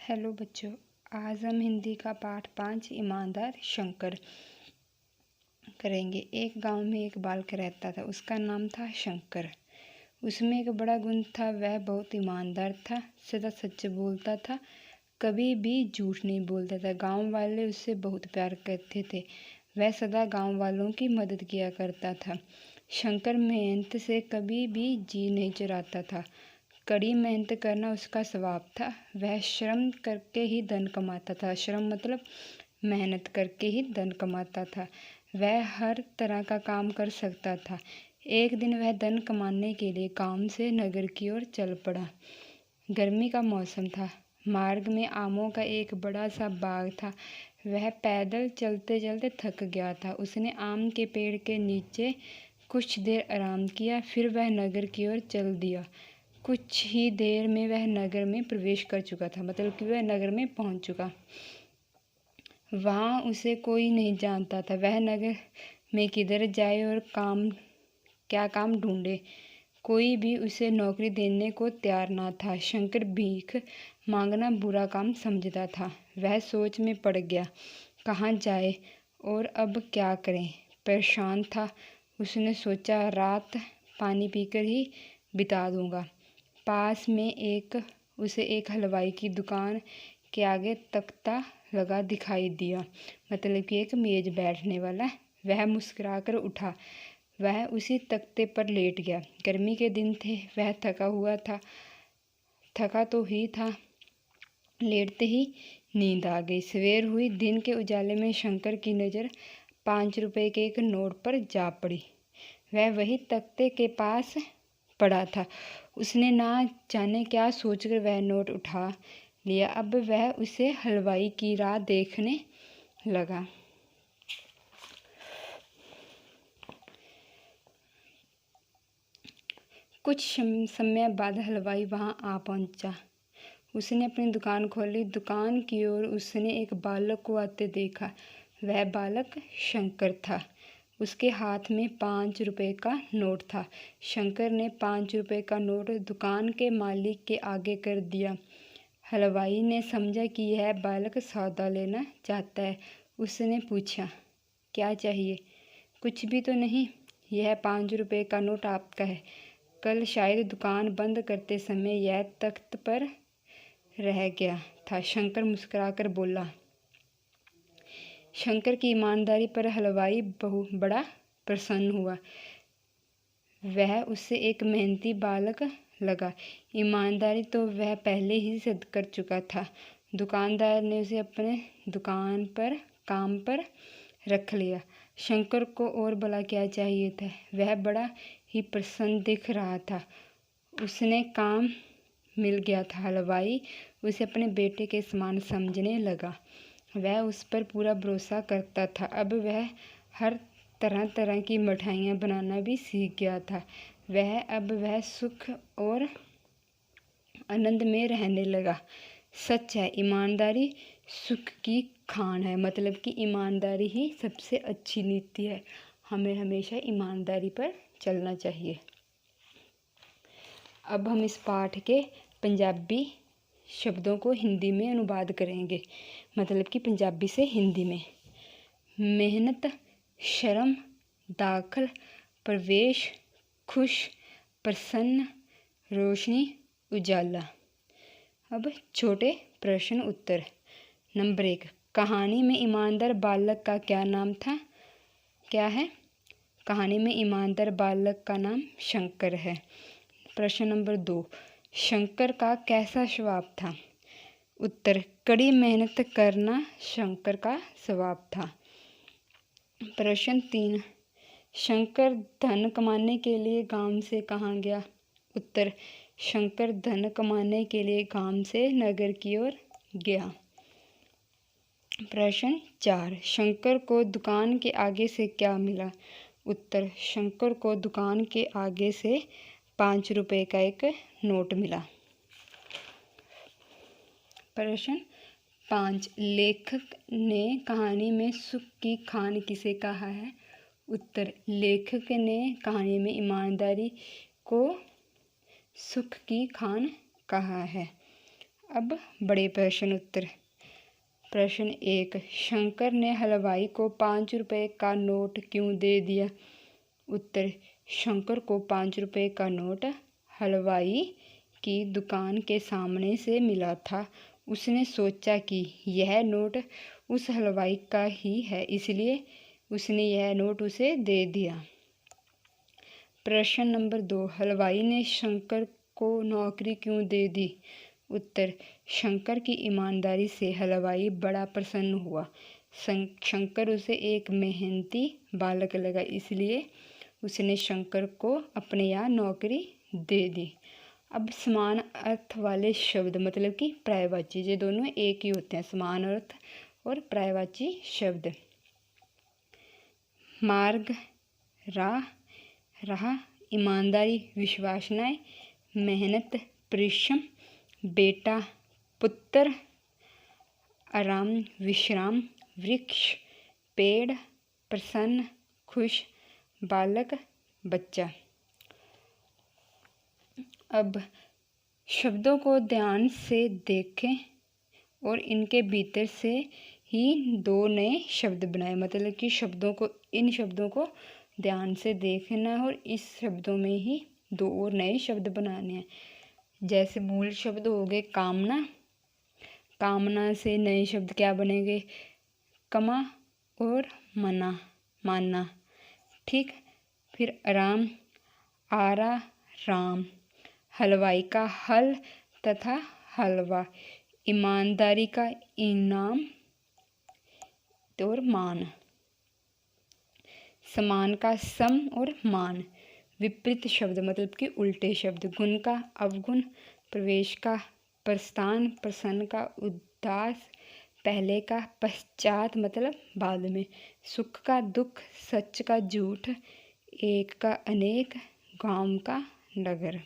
Hello बच्चों, आज हम हिंदी का पाठ 5 ईमानदार शंकर करेंगे। एक गांव में एक बालक रहता था, उसका नाम था शंकर। उसमें एक बड़ा गुण था, वह बहुत ईमानदार था, सदा सच बोलता था, कभी भी झूठ नहीं बोलता था। गांव वाले उससे बहुत प्यार करते थे, वह सदा गांव वालों की मदद किया करता था। शंकर मेहनत से कभी भी जी नहीं चुराता था, कड़ी मेहनत करना उसका स्वभाव था। वह श्रम करके ही धन कमाता था। श्रम मतलब मेहनत करके ही धन कमाता था। वह हर तरह का काम कर सकता था। एक दिन वह धन कमाने के लिए गांव से नगर की ओर चल पड़ा। गर्मी का मौसम था। मार्ग में आमों का एक बड़ा सा बाग था। वह पैदल चलते चलते थक गया था। उसने आम के पेड़ के नीचे कुछ देर आराम किया, फिर वह नगर की ओर चल दिया। कुछ ही देर में वह नगर में प्रवेश कर चुका था, मतलब कि वह नगर में पहुंच चुका। वहां उसे कोई नहीं जानता था। वह नगर में किधर जाए और क्या काम ढूंढे। कोई भी उसे नौकरी देने को तैयार ना था। शंकर भीख मांगना बुरा काम समझता था। वह सोच में पड़ गया, कहाँ जाए और अब क्या करें। परेशान था। उसने सोचा, रात पानी पीकर ही बिता दूंगा। पास में उसे एक हलवाई की दुकान के आगे तख्ता लगा दिखाई दिया, मतलब कि एक मेज बैठने वाला। वह मुस्कुराकर उठा। वह उसी तख्ते पर लेट गया। गर्मी के दिन थे, वह थका तो ही था। लेटते ही नींद आ गई। सवेर हुई। दिन के उजाले में शंकर की नज़र 5 रुपए के एक नोट पर जा पड़ी। वह वही तख्ते के पास पड़ा था। उसने ना जाने क्या सोचकर वह नोट उठा लिया। अब वह उसे हलवाई की राह देखने लगा। कुछ समय बाद हलवाई वहां आ पहुंचा। उसने अपनी दुकान खोली। दुकान की ओर उसने एक बालक को आते देखा। वह बालक शंकर था। उसके हाथ में 5 रुपए का नोट था। शंकर ने 5 रुपए का नोट दुकान के मालिक के आगे कर दिया। हलवाई ने समझा कि यह बालक सौदा लेना चाहता है। उसने पूछा, क्या चाहिए? कुछ भी तो नहीं, यह 5 रुपए का नोट आपका है। कल शायद दुकान बंद करते समय यह तख्त पर रह गया था। शंकर मुस्कुराकर बोला। शंकर की ईमानदारी पर हलवाई बड़ा प्रसन्न हुआ। वह उसे एक मेहनती बालक लगा। ईमानदारी तो वह पहले ही सिद्ध कर चुका था। दुकानदार ने उसे अपने दुकान पर काम पर रख लिया। शंकर को और भला क्या चाहिए था। वह बड़ा ही प्रसन्न दिख रहा था। उसने काम मिल गया था। हलवाई उसे अपने बेटे के समान समझने लगा। वह उस पर पूरा भरोसा करता था। अब वह हर तरह तरह की मिठाइयाँ बनाना भी सीख गया था। अब वह सुख और आनंद में रहने लगा। सच है, ईमानदारी सुख की खान है, मतलब कि ईमानदारी ही सबसे अच्छी नीति है। हमें हमेशा ईमानदारी पर चलना चाहिए। अब हम इस पाठ के पंजाबी शब्दों को हिंदी में अनुवाद करेंगे, मतलब कि पंजाबी से हिंदी में। मेहनत, शर्म, दाखिल, प्रवेश, खुश, प्रसन्न, रोशनी, उजाला। अब छोटे प्रश्न उत्तर। नंबर 1, कहानी में ईमानदार बालक का क्या नाम था? क्या है? कहानी में ईमानदार बालक का नाम शंकर है। प्रश्न नंबर 2, शंकर का कैसा स्वभाव था? उत्तर, कड़ी मेहनत करना शंकर का स्वभाव था। प्रश्न 3, शंकर धन कमाने के लिए गांव से कहाँ गया? उत्तर, शंकर धन कमाने के लिए गांव से नगर की ओर गया। प्रश्न 4, शंकर को दुकान के आगे से क्या मिला? उत्तर, शंकर को दुकान के आगे से 5 रुपए का एक नोट मिला। प्रश्न 5, लेखक ने कहानी में सुख की खान किसे कहा है? उत्तर, लेखक ने कहानी में ईमानदारी को सुख की खान कहा है। अब बड़े प्रश्न उत्तर। प्रश्न 1, शंकर ने हलवाई को 5 रुपए का नोट क्यों दे दिया? उत्तर, शंकर को 5 रुपए का नोट हलवाई की दुकान के सामने से मिला था। उसने सोचा कि यह नोट उस हलवाई का ही है, इसलिए उसने यह नोट उसे दे दिया। प्रश्न नंबर 2, हलवाई ने शंकर को नौकरी क्यों दे दी? उत्तर, शंकर की ईमानदारी से हलवाई बड़ा प्रसन्न हुआ। शंकर उसे एक मेहनती बालक लगा, इसलिए उसने शंकर को अपने यहाँ नौकरी दे दी। अब समान अर्थ वाले शब्द मतलब कि पर्यायवाची, ये दोनों एक ही होते हैं, समान अर्थ और पर्यायवाची शब्द। मार्ग, राह, ईमानदारी, विश्वसनीय, मेहनत, परिश्रम, बेटा, पुत्र, आराम, विश्राम, वृक्ष, पेड़, प्रसन्न, खुश, बालक, बच्चा। अब शब्दों को ध्यान से देखें और इनके भीतर से ही 2 नए शब्द बनाएं। मतलब कि इन शब्दों को ध्यान से देखना है और इस शब्दों में ही 2 और नए शब्द बनाने हैं। जैसे मूल शब्द हो गए कामना, कामना से नए शब्द क्या बनेंगे? कमा और मानना। ठीक। फिर आराम, आरा, राम, हलवाई का हल तथा हलवा, ईमानदारी का इनाम और मान, समान का सम और मान, विपरीत शब्द मतलब कि उल्टे शब्द, गुण का अवगुण, प्रवेश का प्रस्थान, प्रसन्न का उदास, पहले का पश्चात मतलब बाद में, सुख का दुख, सच का झूठ, एक का अनेक, गांव का नगर।